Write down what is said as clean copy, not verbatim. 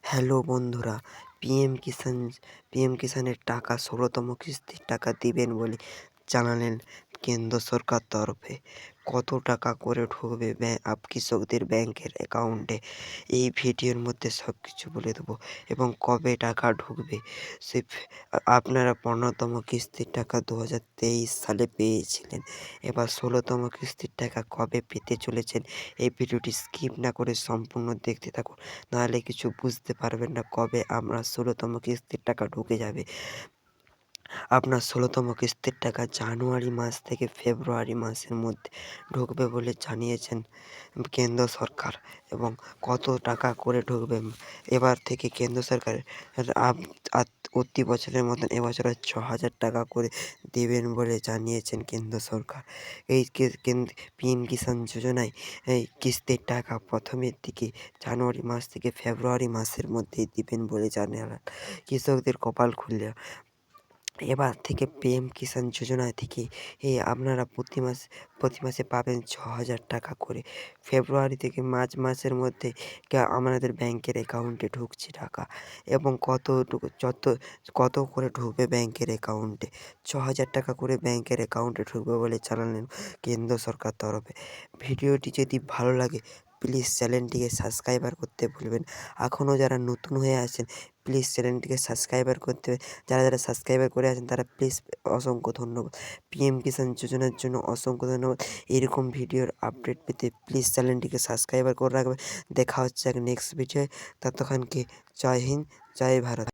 Hello বন্ধুরা, PM কিষাণ PM কিষাণের টাকা ১৬তম কিস্তির টাকা দিবেন বলে জানালেন কেন্দ্র সরকার তরফে। কত টাকা করে ঢুকবে কৃষকদের ব্যাংকের অ্যাকাউন্টে, এই ভিডিওর মধ্যে সব কিছু বলে দেবো এবং কবে টাকা ঢুকবে। সে আপনারা ১৫তম কিস্তির টাকা ২০২৩ সালে পেয়েছিলেন। এবার ১৬তম কিস্তির টাকা কবে পেতে চলেছেন, এই ভিডিওটি স্কিপ না করে সম্পূর্ণ দেখতে থাকুন, নাহলে কিছু বুঝতে পারবেন না কবে আমরা ১৬তম কিস্তির টাকা ঢুকে যাবে। আপনার ১৬তম কিস্তির টাকা জানুয়ারি মাস থেকে ফেব্রুয়ারি মাসের মধ্যে ঢুকবে বলে জানিয়েছেন কেন্দ্র সরকার। এবং কত টাকা করে ঢুকবে এবার থেকে কেন্দ্র সরকার প্রতি বছরের মতন এবছরে ৬,০০০ টাকা করে দেবেন বলে জানিয়েছেন কেন্দ্র সরকার। এই পিএম কিষাণ যোজনায় এই কিস্তির টাকা প্রথমের দিকে জানুয়ারি মাস থেকে ফেব্রুয়ারি মাসের মধ্যেই দিবেন বলে জানালেন। কৃষকদের কপাল খুলল। এবার থেকে পিএম কিষাণ যোজনা থেকে আপনারা প্রতি মাসে পাবেন ৬,০০০ টাকা করে। ফেব্রুয়ারি থেকে মার্চ মাসের মধ্যে আমাদের ব্যাংকের অ্যাকাউন্টে ঢুকছে টাকা। এবং কত করে ঢুকবে ব্যাংকের অ্যাকাউন্টে, ৬,০০০ টাকা করে ব্যাংকের অ্যাকাউন্টে ঢুকবে বলে জানালেন কেন্দ্র সরকার তরফে। ভিডিওটি যদি ভালো লাগে প্লিজ চ্যানেলটিকে সাবস্ক্রাইবার করতে ভুলবেন। এখনও যারা নতুন হয়ে আছেন প্লিজ চ্যানেলটিকে সাবস্ক্রাইবার করতে হবে। যারা সাবস্ক্রাইবার করে আছেন তারা প্লিজ অসংখ্য ধন্যবাদ। পিএম কিষাণ যোজনার জন্য অসংখ্য ধন্যবাদ। এরকম ভিডিওর আপডেট পেতে প্লিজ চ্যানেলটিকে সাবস্ক্রাইবার করে রাখবেন। দেখা হচ্ছে এক নেক্সট ভিডিওয়। ততক্ষণকে জয় হিন্দ, জয় ভারত।